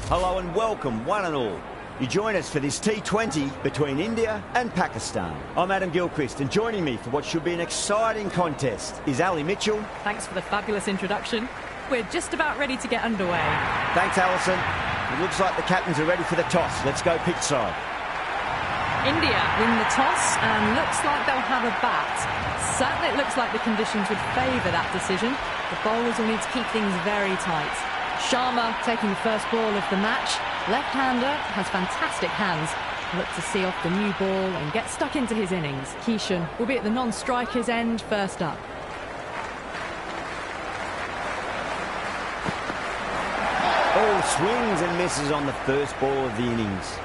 Hello and welcome, one and all. You join us for this T20 between India and Pakistan. I'm Adam Gilchrist, and joining me for what should be an exciting contest is Ali Mitchell. Thanks for the fabulous introduction. We're just about ready to get underway. Thanks, Alison. It looks like the captains are ready for the toss. Let's go pitch side. India win the toss and looks like they'll have a bat. Certainly it looks like the conditions would favour that decision. The bowlers will need to keep things very tight. Sharma taking the first ball of the match. Left-hander has fantastic hands. Look to see off the new ball and get stuck into his innings. Kishan will be at the non-striker's end first up. All swings and misses on the first ball of the innings.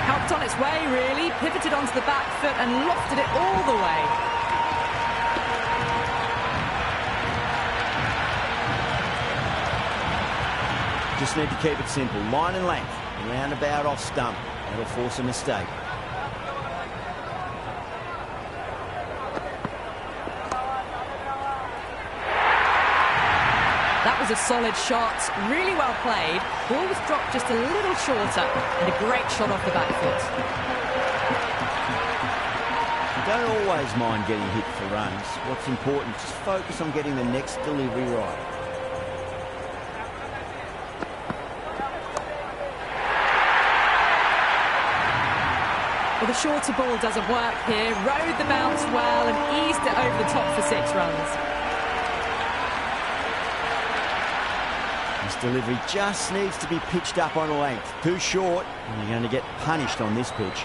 Helped on its way, really. Pivoted onto the back foot and lofted it all the way. Just need to keep it simple. Line and length. Roundabout off stump. That'll force a mistake. That was a solid shot, really well played. Ball was dropped just a little shorter and a great shot off the back foot. You don't always mind getting hit for runs. What's important, just focus on getting the next delivery right. Well, the shorter ball doesn't work here. Rode the bounce well and eased it over the top for 6 runs. This delivery just needs to be pitched up on length. Too short, and you're going to get punished on this pitch.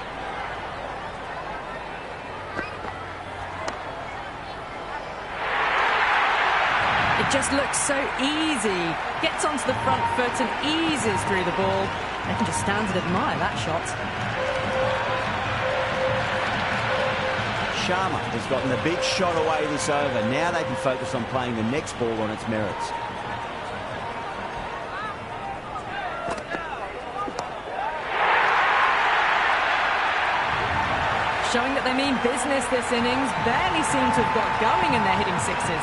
It just looks so easy. Gets onto the front foot and eases through the ball. They can just stand and admire that shot. Sharma has gotten the big shot away this over. Now they can focus on playing the next ball on its merits. Showing that they mean business this innings. Barely seem to have got going and they're hitting sixes.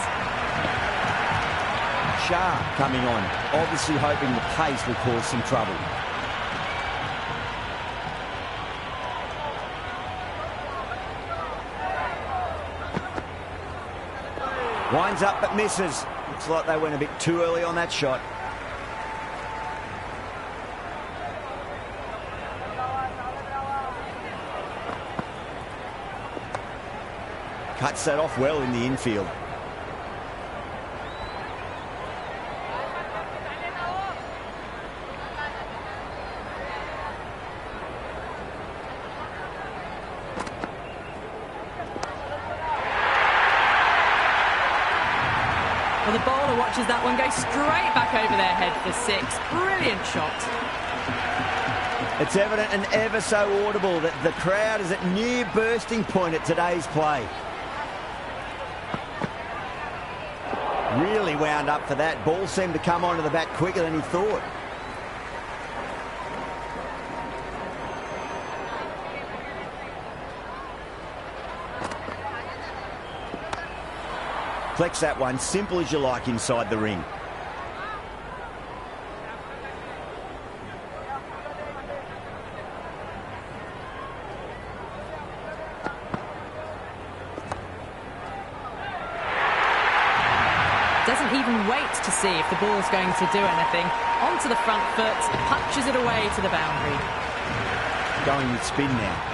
Shah coming on, obviously hoping the pace will cause some trouble. Winds up but misses. Looks like they went a bit too early on that shot. Cuts that off well in the infield. Well, the bowler watches that one go straight back over their head for 6. Brilliant shot. It's evident and ever so audible that the crowd is at near bursting point at today's play. Really wound up for that. Ball seemed to come onto the bat quicker than he thought. Flex that one, simple as you like inside the ring. Doesn't even wait to see if the ball's going to do anything. Onto the front foot, punches it away to the boundary. Going with spin now.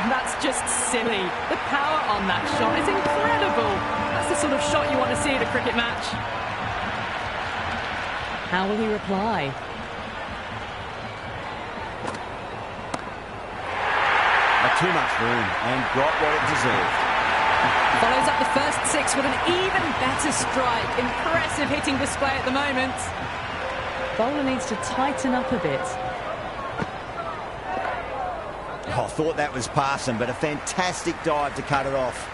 That's just silly. The power on that shot is incredible. That's the sort of shot you want to see at a cricket match. How will he reply? Too much room and got what it deserved. Follows up the first 6 with an even better strike. Impressive hitting display at the moment. Bowler needs to tighten up a bit. Oh, I thought that was passing, but a fantastic dive to cut it off.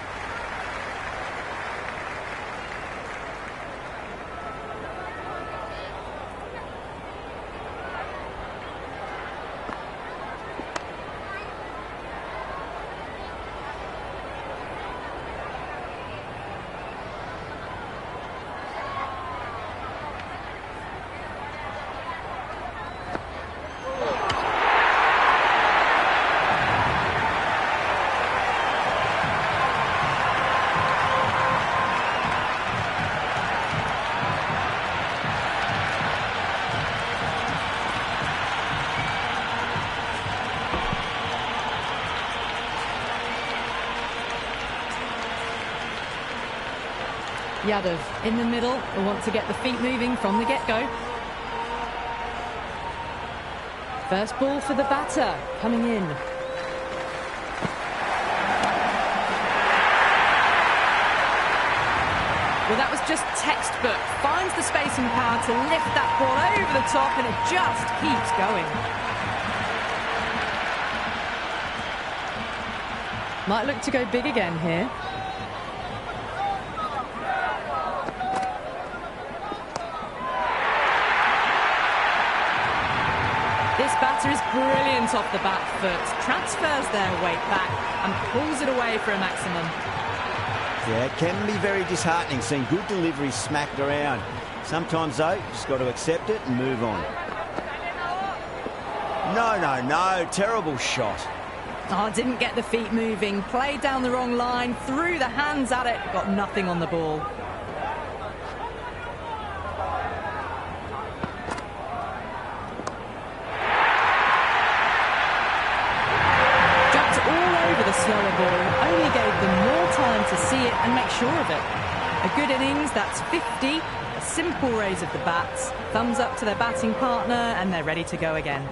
Yadav in the middle will want to get the feet moving from the get-go. First ball for the batter coming in. Well, that was just textbook. Finds the space and power to lift that ball over the top, and it just keeps going. Might look to go big again here. This batter is brilliant off the back foot, transfers their weight back and pulls it away for a maximum. Yeah, it can be very disheartening seeing good deliveries smacked around. Sometimes, though, you've just got to accept it and move on. No, terrible shot. Oh, didn't get the feet moving, played down the wrong line, threw the hands at it, got nothing on the ball. Slower ball, only gave them more time to see it and make sure of it. A good innings, that's 50, a simple raise of the bats, thumbs up to their batting partner, and they're ready to go again.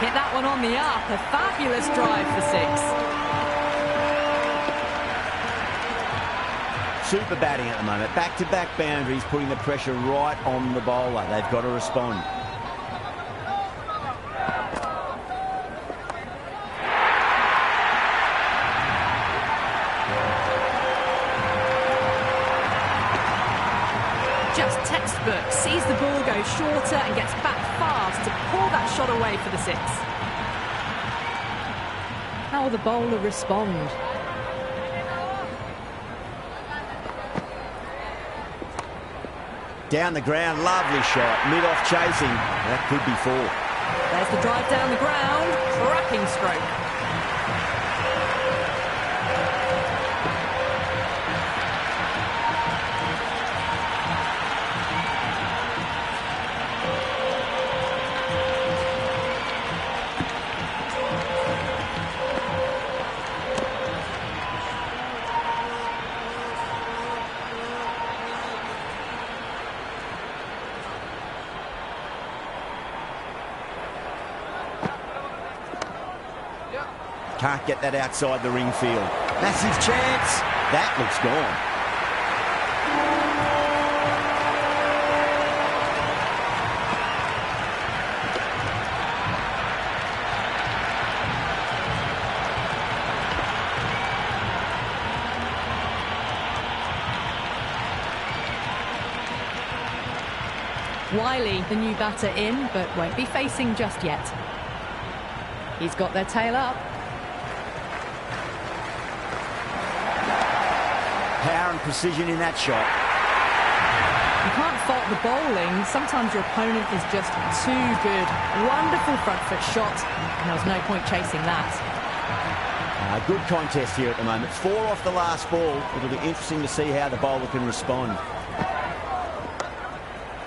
Hit that one on the up, a fabulous drive for 6. Super batting at the moment, back-to-back boundaries, putting the pressure right on the bowler. They've got to respond. Just textbook, sees the ball go shorter and gets back fast to pull that shot away for the 6. How will the bowler respond? Down the ground, lovely shot, mid-off chasing, that could be 4. There's the drive down the ground, cracking stroke. Can't get that outside the ring field. Massive chance. That looks gone. Wiley, the new batter in, but won't be facing just yet. He's got their tail up. Power and precision in that shot. You can't fault the bowling. Sometimes your opponent is just too good. Wonderful front foot shot, and there was no point chasing that. Good contest here at the moment. 4 off the last ball. It'll be interesting to see how the bowler can respond.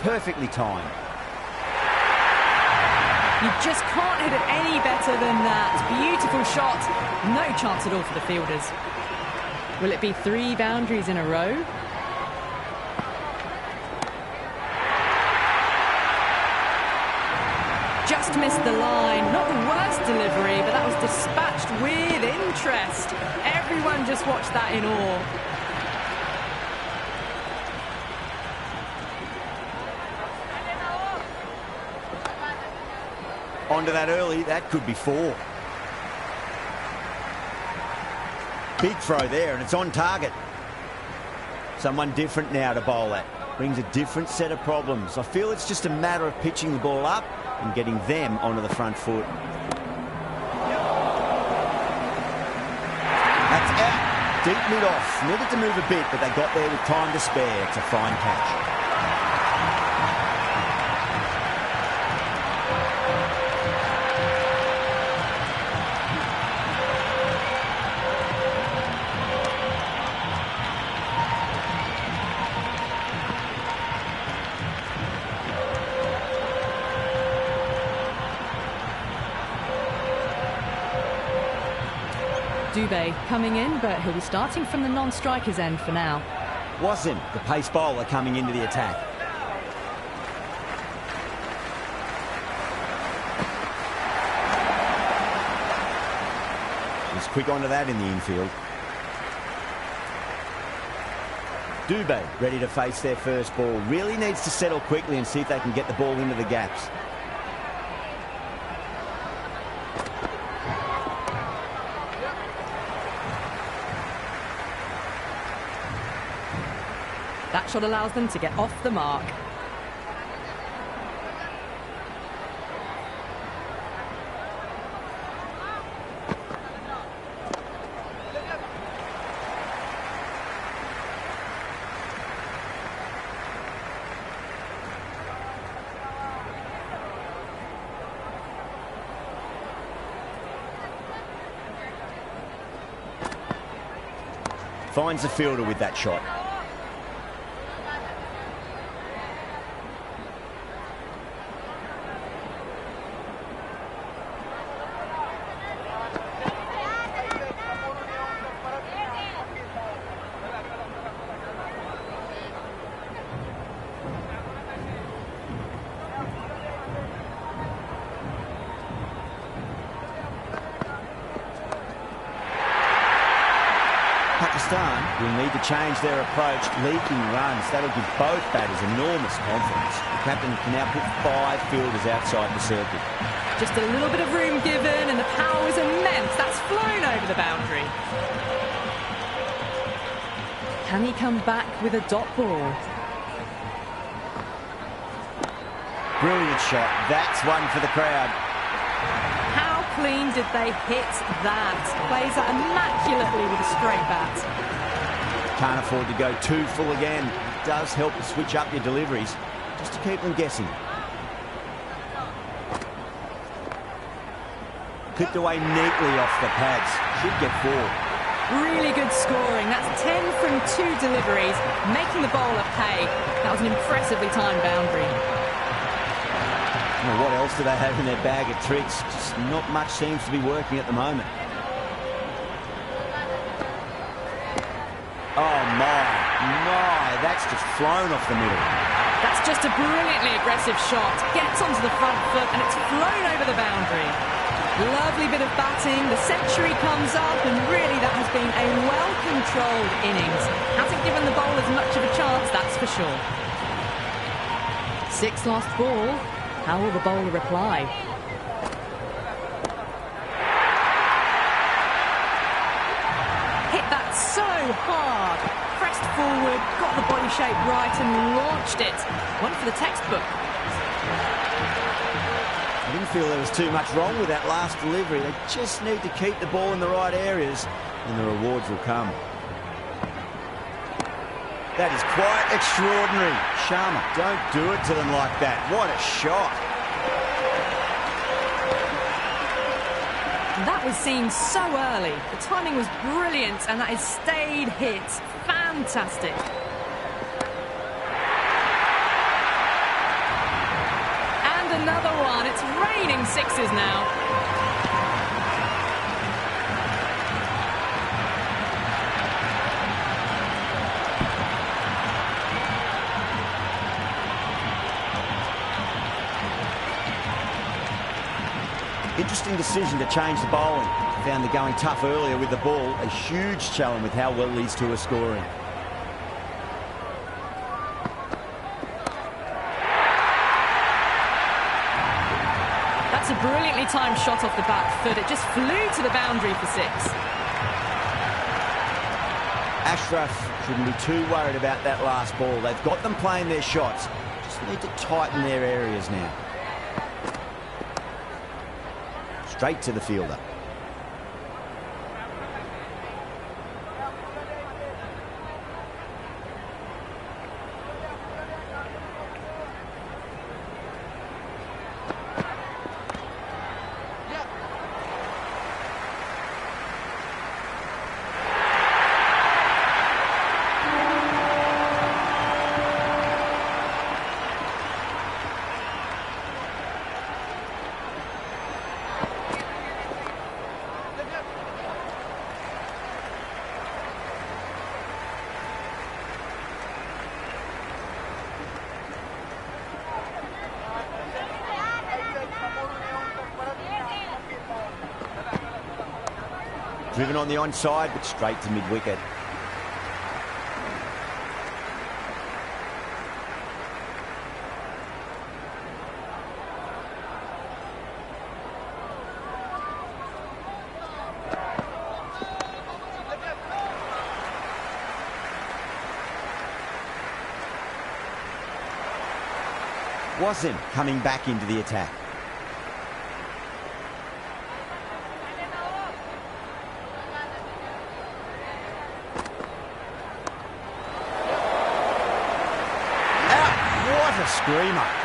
Perfectly timed. You just can't hit it any better than that. Beautiful shot. No chance at all for the fielders. Will it be 3 boundaries in a row? Just missed the line. Not the worst delivery, but that was dispatched with interest. Everyone just watched that in awe. Onto that early, that could be 4. Big throw there, and it's on target. Someone different now to bowl at. Brings a different set of problems. I feel it's just a matter of pitching the ball up and getting them onto the front foot. That's out. Deep mid-off. Needed to move a bit, but they got there with time to spare. It's a fine catch. Dubé coming in, but he'll be starting from the non-striker's end for now. Wasn't the pace bowler coming into the attack. He's quick onto that in the infield. Dubé ready to face their first ball. Really needs to settle quickly and see if they can get the ball into the gaps. That shot allows them to get off the mark. Finds the fielder with that shot. Pakistan will need to change their approach, leaking runs. That'll give both batters enormous confidence. The captain can now put 5 fielders outside the circle. Just a little bit of room given and the power was immense. That's flown over the boundary. Can he come back with a dot ball? Brilliant shot. That's one for the crowd. How clean did they hit that? Plays that immaculately with a straight bat. Can't afford to go too full again. It does help to switch up your deliveries, just to keep them guessing. Clipped away neatly off the pads. Should get 4. Really good scoring. That's 10 from 2 deliveries, making the bowler pay. That was an impressively timed boundary. Well, what else do they have in their bag of tricks? Just not much seems to be working at the moment. Oh my, that's just flown off the middle. That's just a brilliantly aggressive shot. Gets onto the front foot and it's flown over the boundary. Lovely bit of batting. The century comes up and really that has been a well-controlled innings. Hasn't given the bowlers much of a chance, that's for sure. 6 lost ball. How will the bowler reply? Hit that so hard. Pressed forward, got the body shape right and launched it. One for the textbook. I didn't feel there was too much wrong with that last delivery. They just need to keep the ball in the right areas and the rewards will come. That is quite extraordinary. Sharma, don't do it to them like that. What a shot. That was seen so early. The timing was brilliant and that is stayed hit. Fantastic. And another one. It's raining 6s now. Interesting decision to change the bowling. Found they're going tough earlier with the ball. A huge challenge with how well these two are scoring. That's a brilliantly timed shot off the back foot. It just flew to the boundary for 6. Ashraf shouldn't be too worried about that last ball. They've got them playing their shots. Just need to tighten their areas now. Straight to the fielder. Driven on the onside, but straight to mid-wicket. Wasn't coming back into the attack. Out! What a screamer.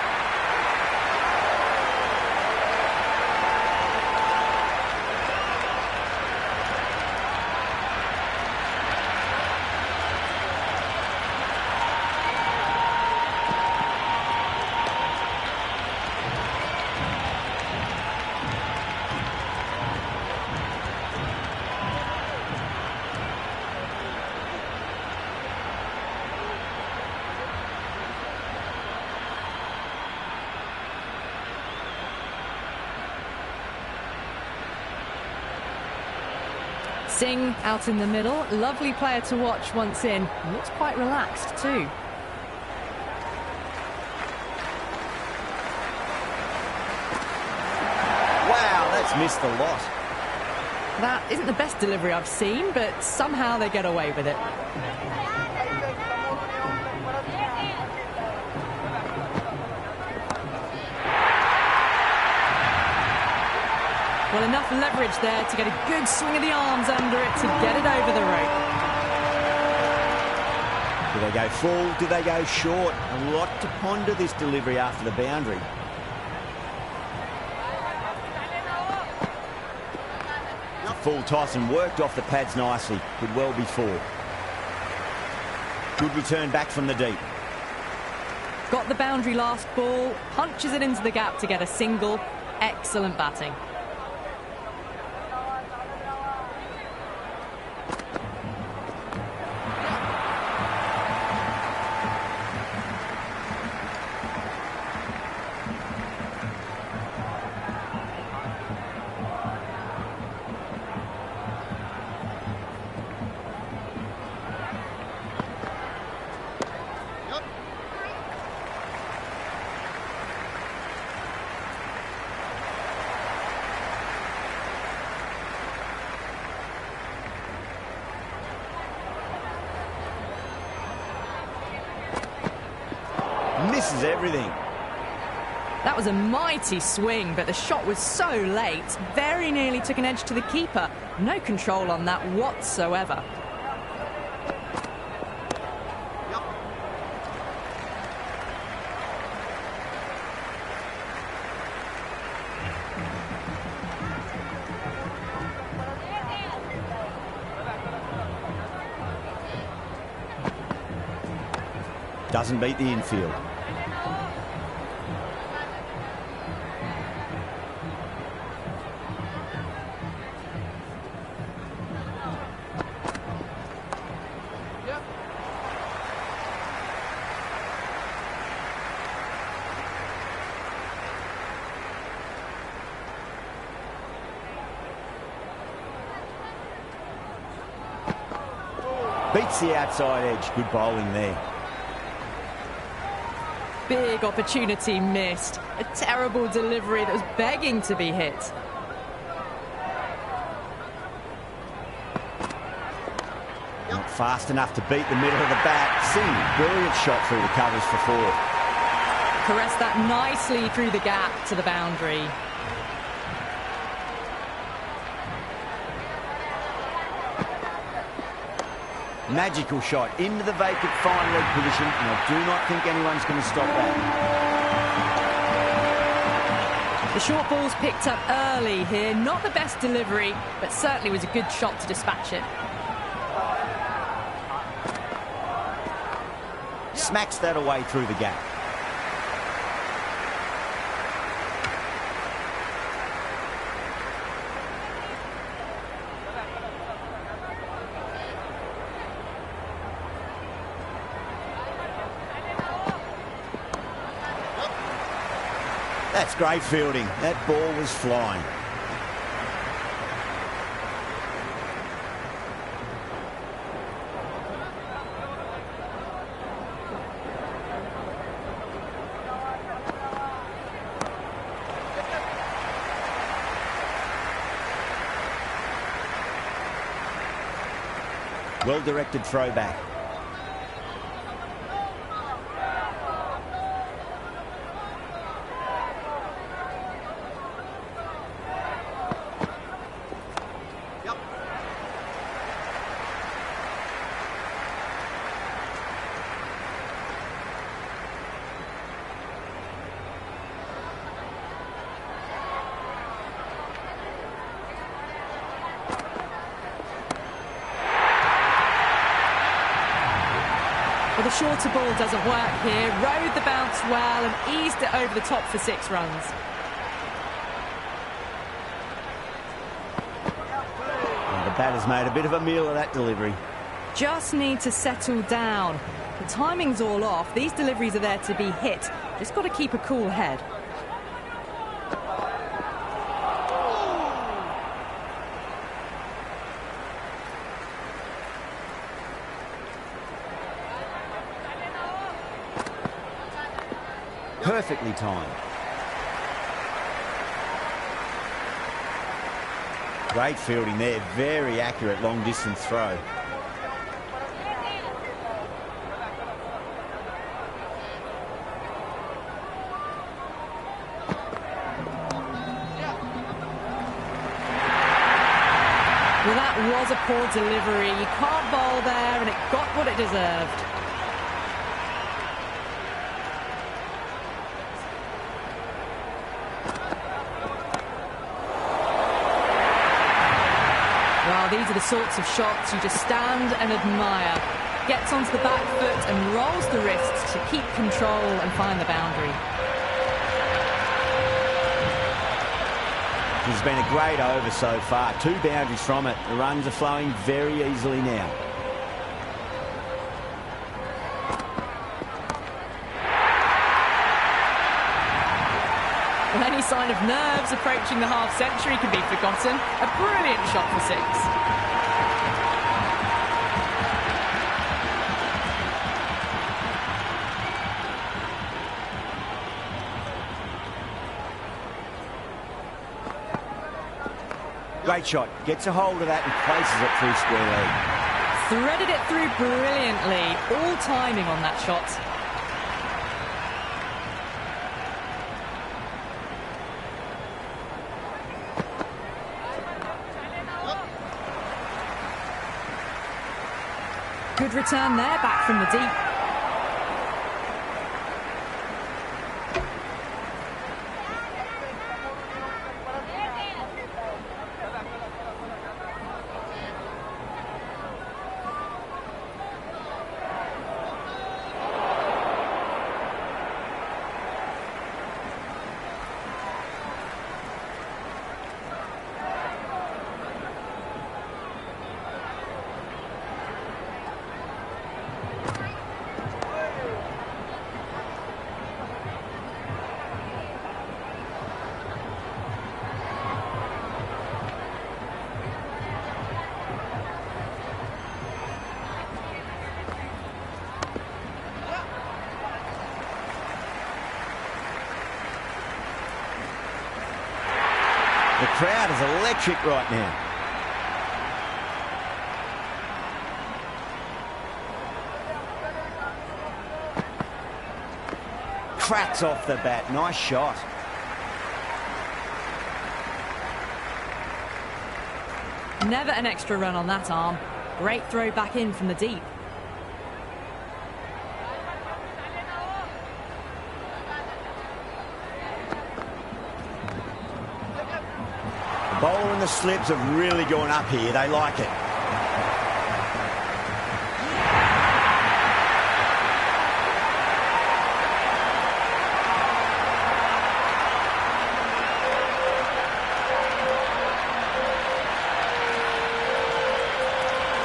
Singh out in the middle. Lovely player to watch once in. Looks quite relaxed too. Wow, that's missed the lot. That isn't the best delivery I've seen, but somehow they get away with it. Well, enough leverage there to get a good swing of the arms under it to get it over the rope. Do they go full? Do they go short? A lot to ponder this delivery after the boundary. A full toss and worked off the pads nicely. Could well be four. Good return back from the deep. Got the boundary last ball, punches it into the gap to get a single. Excellent batting. Misses everything. That was a mighty swing, but the shot was so late. Very nearly took an edge to the keeper. No control on that whatsoever. Doesn't beat the infield. Beats the outside edge. Good bowling there. Big opportunity missed. A terrible delivery that was begging to be hit. Not fast enough to beat the middle of the bat. Singh, brilliant shot through the covers for four. Caressed that nicely through the gap to the boundary. Magical shot into the vacant fine leg position, and I do not think anyone's going to stop that. The short ball's picked up early here. Not the best delivery, but certainly was a good shot to dispatch it. Smacks that away through the gap. That's great fielding. That ball was flying. Well-directed throwback. Well, the shorter ball doesn't work here. Rode the bounce well and eased it over the top for 6 runs. Well, the batter's made a bit of a meal of that delivery. Just need to settle down. The timing's all off. These deliveries are there to be hit. Just got to keep a cool head. Perfectly timed. Great fielding there. Very accurate long distance throw. Well, that was a poor delivery. You can't bowl there, and it got what it deserved. Well, these are the sorts of shots you just stand and admire. Gets onto the back foot and rolls the wrists to keep control and find the boundary. This has been a great over so far. 2 boundaries from it. The runs are flowing very easily now. Well, any sign of nerves approaching the half-century can be forgotten. A brilliant shot for 6. Great shot. Gets a hold of that and places it through square leg. Threaded it through brilliantly. All timing on that shot. Good return there, back from the deep. The crowd is electric right now. Cracks off the bat. Nice shot. Never an extra run on that arm. Great throw back in from the deep. The bowler and the slips have really gone up here. They like it.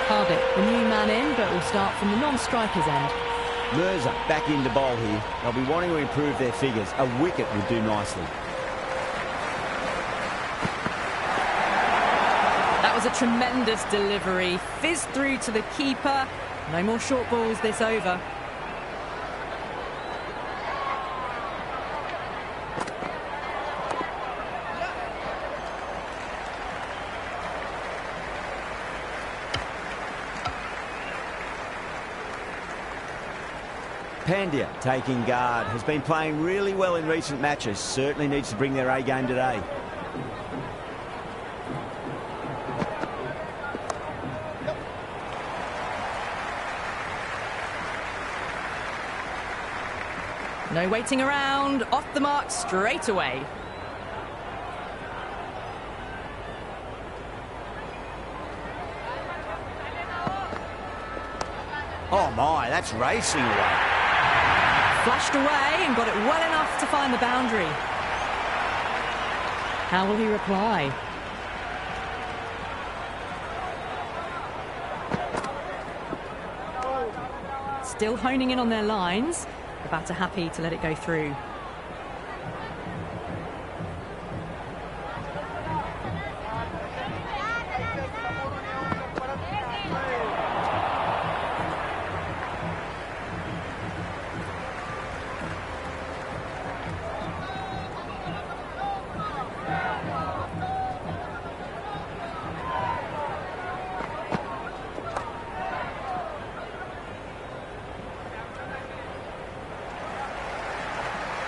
Harvick, the new man in, but will start from the non-striker's end. Mirza back into bowl here. They'll be wanting to improve their figures. A wicket would do nicely. That was a tremendous delivery. Fizzed through to the keeper. No more short balls this over. Pandya taking guard, has been playing really well in recent matches, certainly needs to bring their A game today. No waiting around, off the mark straight away. Oh my, that's racing away. Flashed away and got it well enough to find the boundary. How will he reply? Still honing in on their lines. The batter happy to let it go through.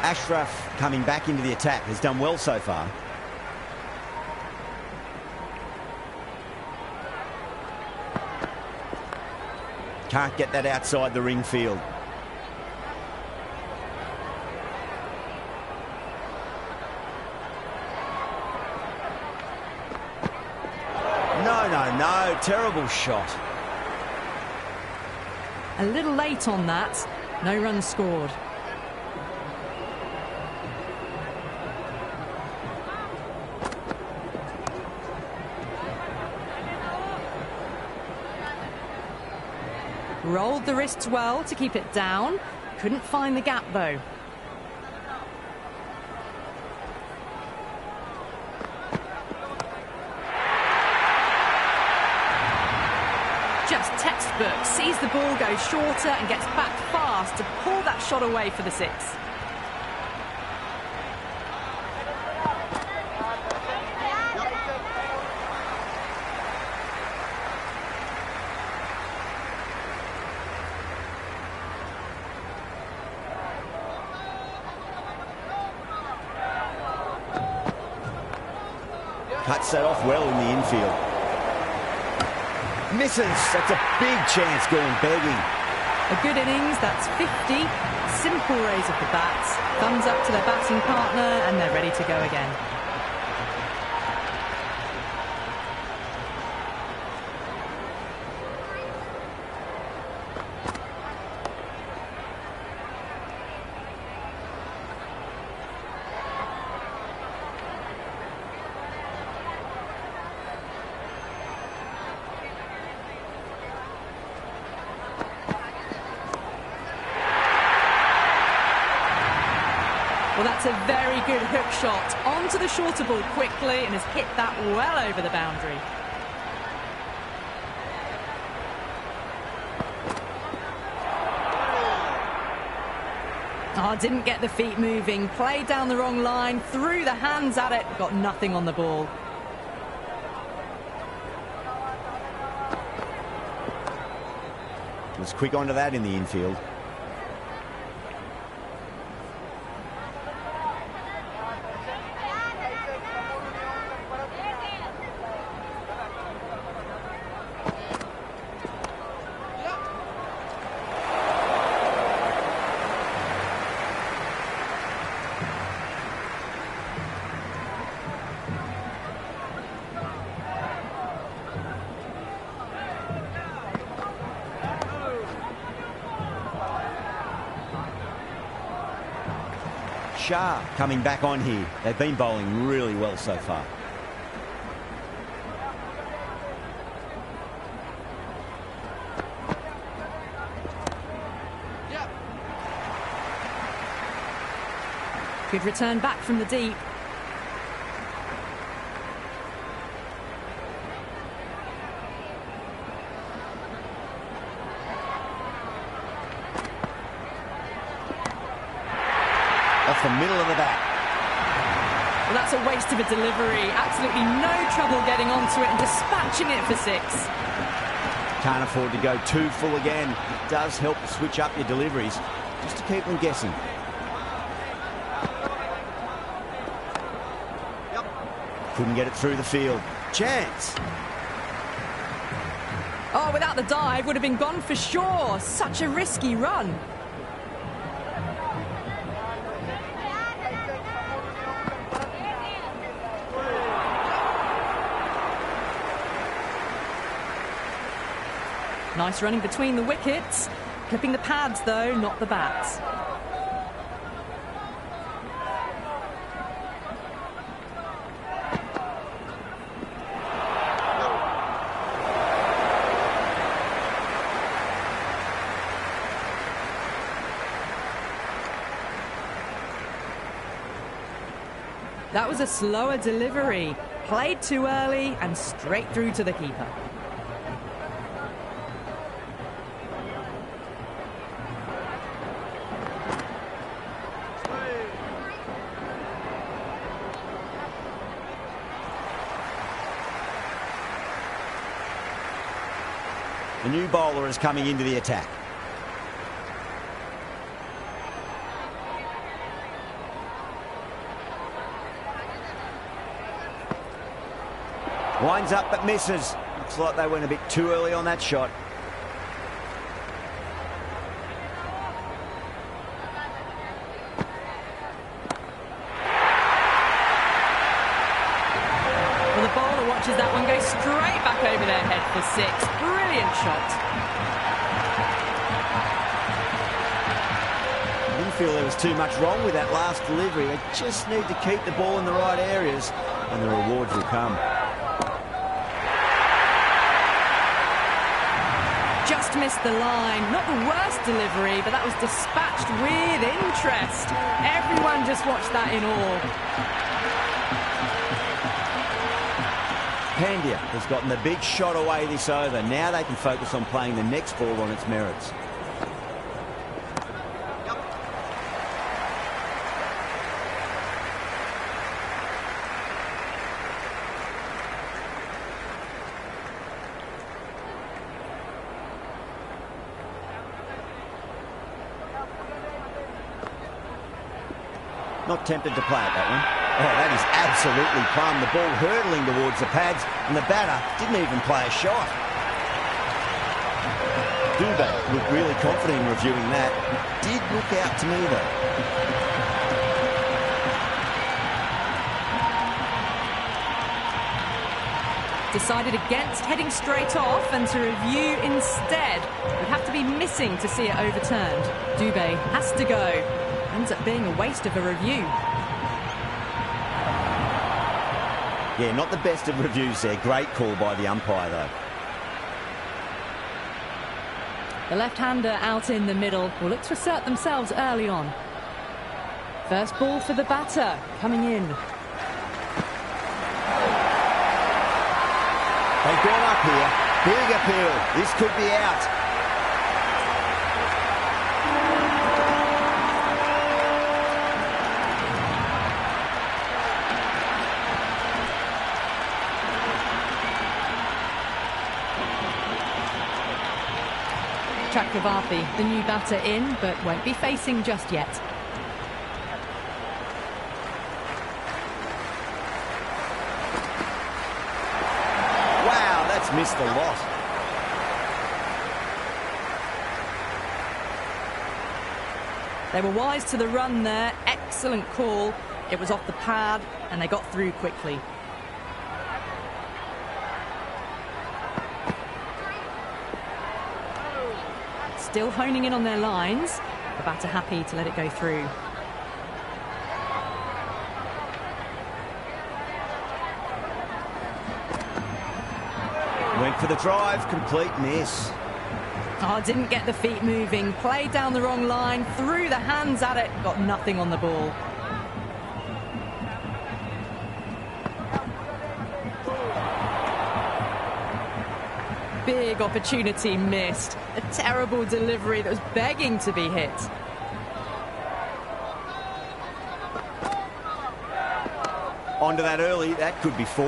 Ashraf coming back into the attack, has done well so far. Can't get that outside the ring field. No, terrible shot. A little late on that, no runs scored. Rolled the wrists well to keep it down. Couldn't find the gap though. Just textbook. Sees the ball go shorter and gets back fast to pull that shot away for the six. Cuts that off well in the infield. Misses. That's a big chance going begging. A good innings, that's 50. Simple raise of the bats. Thumbs up to their batting partner and they're ready to go again. Well, that's a very good hook shot onto the shorter ball quickly and has hit that well over the boundary. Oh, didn't get the feet moving, played down the wrong line, threw the hands at it, got nothing on the ball. Was quick onto that in the infield. Shah coming back on here. They've been bowling really well so far. Good return back from the deep. Off the middle of the bat. Well, that's a waste of a delivery. Absolutely no trouble getting onto it and dispatching it for six. Can't afford to go too full again. It does help to switch up your deliveries. just to keep them guessing. Couldn't get it through the field. Chance. Oh, without the dive, would have been gone for sure. Such a risky run. Nice running between the wickets. Clipping the pads, though, not the bats. That was a slower delivery. Played too early and straight through to the keeper. The new bowler is coming into the attack. Winds up but misses. Looks like they went a bit too early on that shot. Well, the bowler watches that one go straight back over their head for 6. Brilliant shot. I didn't feel there was too much wrong with that last delivery. They just need to keep the ball in the right areas and the rewards will come. Just missed the line. Not the worst delivery, but that was dispatched with interest. Everyone just watched that in awe. Pandya has gotten the big shot away this over. Now they can focus on playing the next ball on its merits. Not tempted to play at that one. Oh, that is absolutely plumb. The ball hurtling towards the pads, and the batter didn't even play a shot. Dubé looked really confident in reviewing that. It did look out to me, though. Decided against heading straight off and to review instead. Would have to be missing to see it overturned. Dubé has to go. Ends up being a waste of a review. Yeah, not the best of reviews there. Great call by the umpire, though. The left-hander out in the middle will look to assert themselves early on. First ball for the batter, coming in. They've gone up here. Big appeal. This could be out. Chakravarthy, the new batter in, but won't be facing just yet. Wow, that's missed a lot. They were wise to the run there. Excellent call. It was off the pad, and they got through quickly. Still honing in on their lines. The batter happy to let it go through. Went for the drive, complete miss. Oh, didn't get the feet moving. Played down the wrong line, threw the hands at it, got nothing on the ball. Big opportunity missed. A terrible delivery that was begging to be hit. Onto that early, that could be 4.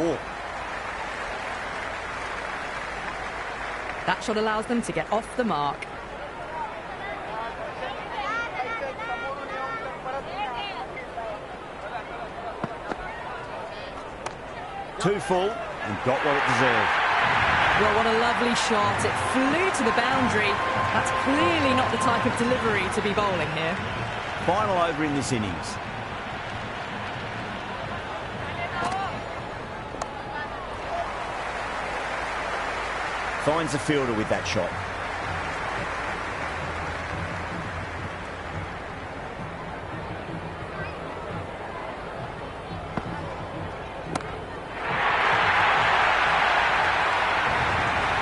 That shot allows them to get off the mark. too full and got what it deserved. Well, what a lovely shot. It flew to the boundary. That's clearly not the type of delivery to be bowling here. Final over in this innings. Finds the fielder with that shot.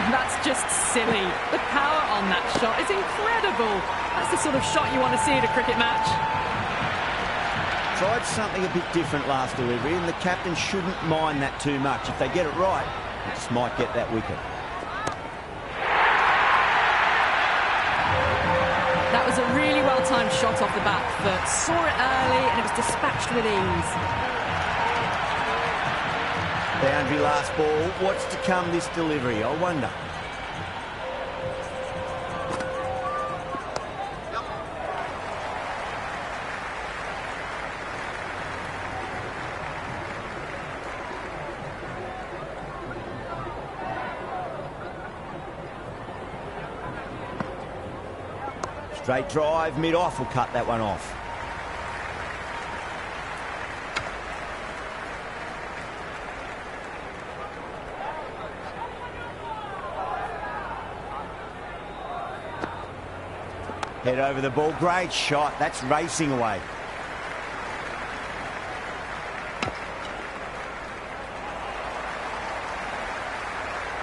That's just silly. The power on that shot is incredible. That's the sort of shot you want to see at a cricket match. Tried something a bit different last delivery, and the captain shouldn't mind that too much. If they get it right, it just might get that wicket. That was a really well-timed shot off the back foot. Saw it early and it was dispatched with ease. Boundary last ball. What's to come this delivery, I wonder? Straight drive, mid-off will cut that one off. Head over the ball, great shot, that's racing away.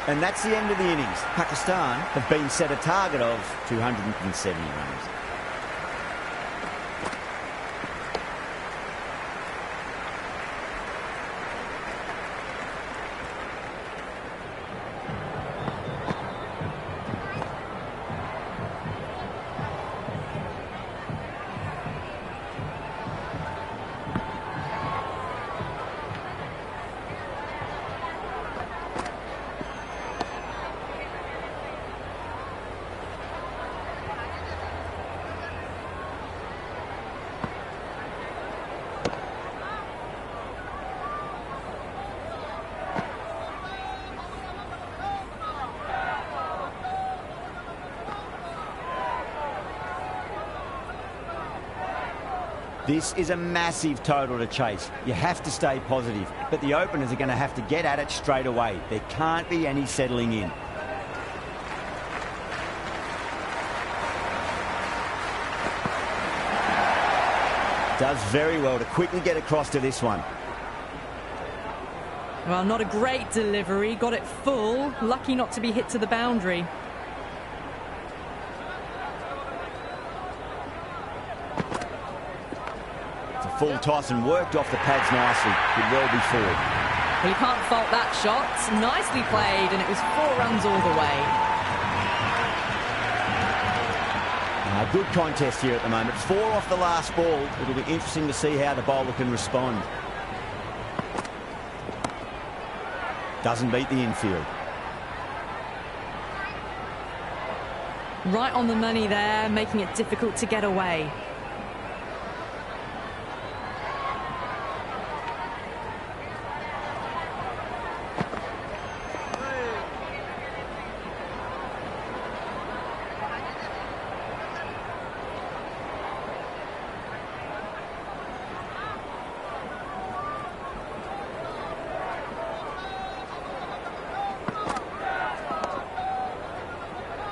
And that's the end of the innings. Pakistan have been set a target of 270 runs. This is a massive total to chase. You have to stay positive, but the openers are going to have to get at it straight away. There can't be any settling in. Does very well to quickly get across to this one. Well, not a great delivery. Got it full. Lucky not to be hit to the boundary. Full toss and worked off the pads nicely. Could well be forward. Well, you can't fault that shot. Nicely played, and it was 4 runs all the way. Good contest here at the moment. 4 off the last ball. It'll be interesting to see how the bowler can respond. Doesn't beat the infield. Right on the money there, making it difficult to get away.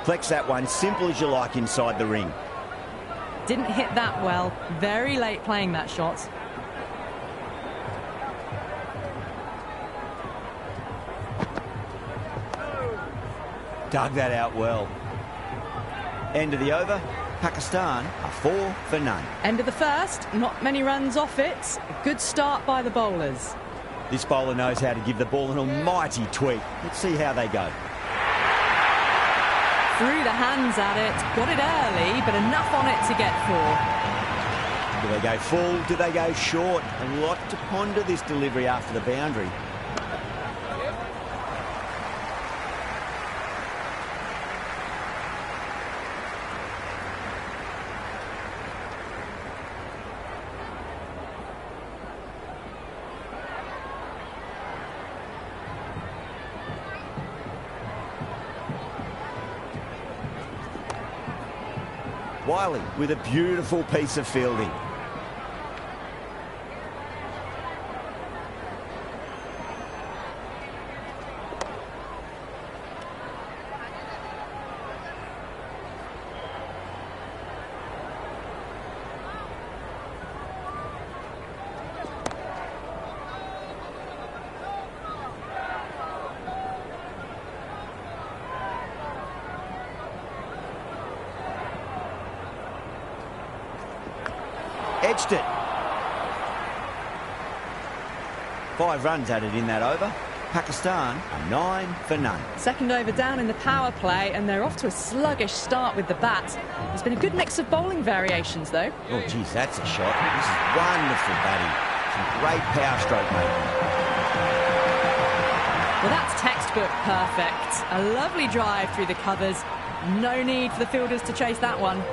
Flex that one, simple as you like inside the ring. Didn't hit that well. Very late playing that shot. Dug that out well. End of the over. Pakistan are 4 for none. End of the first. Not many runs off it. A good start by the bowlers. This bowler knows how to give the ball an almighty tweak. Let's see how they go. Threw the hands at it, got it early, but enough on it to get 4. Do they go full? Do they go short? A lot to ponder this delivery after the boundary. Wiley with a beautiful piece of fielding. Edged it. 5 runs added in that over. Pakistan are 9 for none. Second over down in the power play, and they're off to a sluggish start with the bat. There's been a good mix of bowling variations, though. Oh, geez, that's a shot. This is wonderful batting. Some great power stroke making. Well, that's textbook perfect. A lovely drive through the covers. No need for the fielders to chase that one.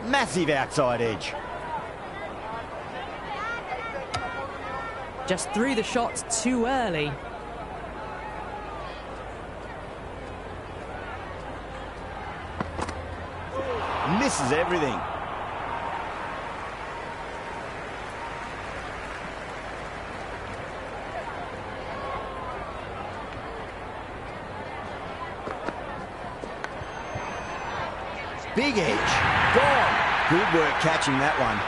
Massive outside edge. Just threw the shot too early. Misses everything. Big edge. Gone. Good work catching that one.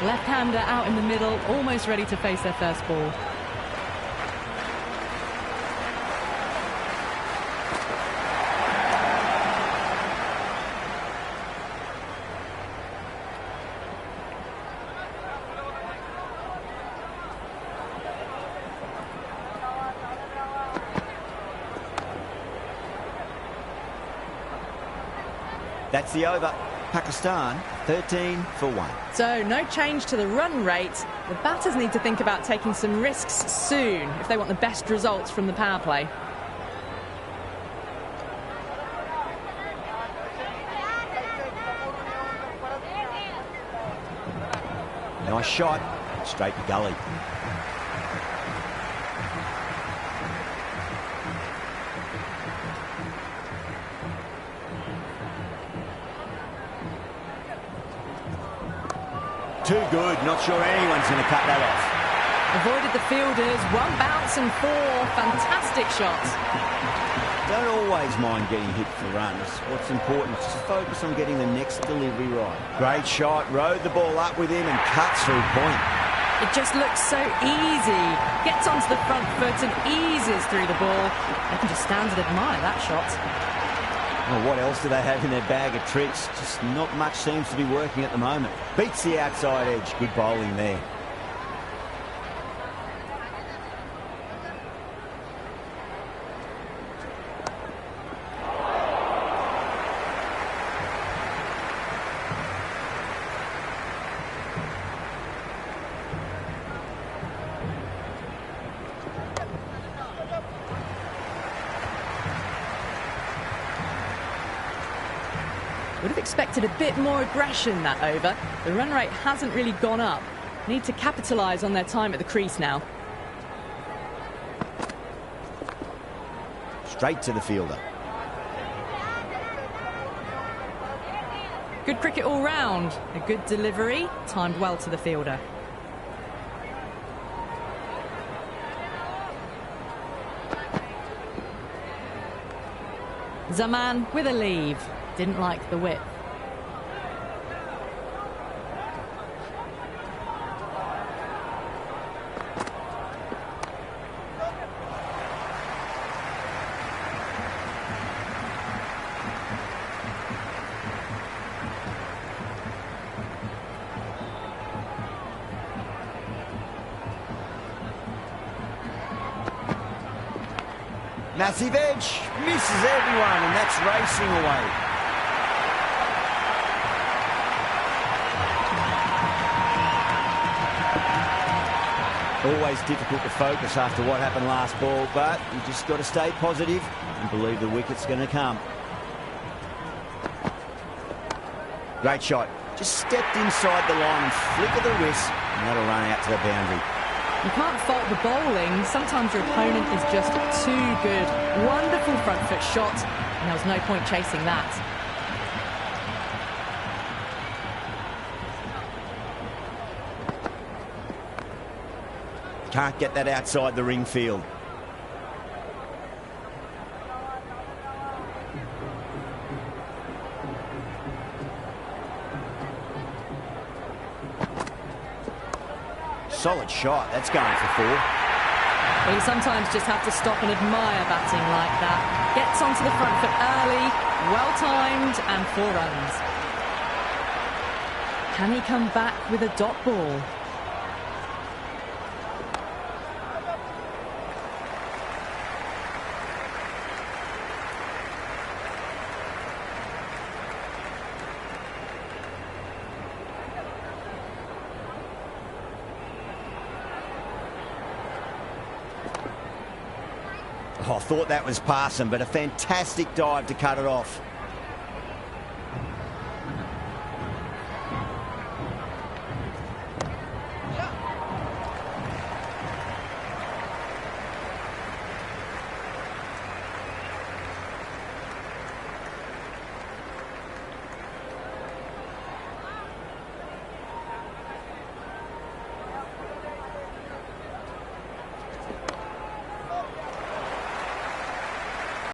Left-hander out in the middle, almost ready to face their first ball. That's the over. Pakistan 13 for 1. So no change to the run rate. The batters need to think about taking some risks soon if they want the best results from the power play. Nice shot. Straight to gully. Too good. Not sure anyone's going to cut that off. Avoided the fielders. 1 bounce and 4. Fantastic shots. Don't always mind getting hit for runs. What's important is to focus on getting the next delivery right. Great shot. Rode the ball up with him and cuts through point. It just looks so easy. Gets onto the front foot and eases through the ball. I can just stand and admire that shot. Well, what else do they have in their bag of tricks? Just not much seems to be working at the moment. Beats the outside edge. Good bowling there. Would have expected a bit more aggression that over. The run rate hasn't really gone up. Need to capitalise on their time at the crease now. Straight to the fielder. Good cricket all round. A good delivery, timed well to the fielder. Zaman with a leave. Didn't like the whip. Massive edge. Misses everyone, and that's racing away. Always difficult to focus after what happened last ball, but you just got to stay positive and believe the wicket's going to come. Great shot. Just stepped inside the line and flick of the wrist, and that'll run out to the boundary. You can't fault the bowling. Sometimes your opponent is just too good. Wonderful front foot shot, and there was no point chasing that. Can't get that outside the ring field. Solid shot. That's going for 4. Well, you sometimes just have to stop and admire batting like that. Gets onto the front foot early, well-timed, and 4 runs. Can he come back with a dot ball? Oh, I thought that was passing, but a fantastic dive to cut it off.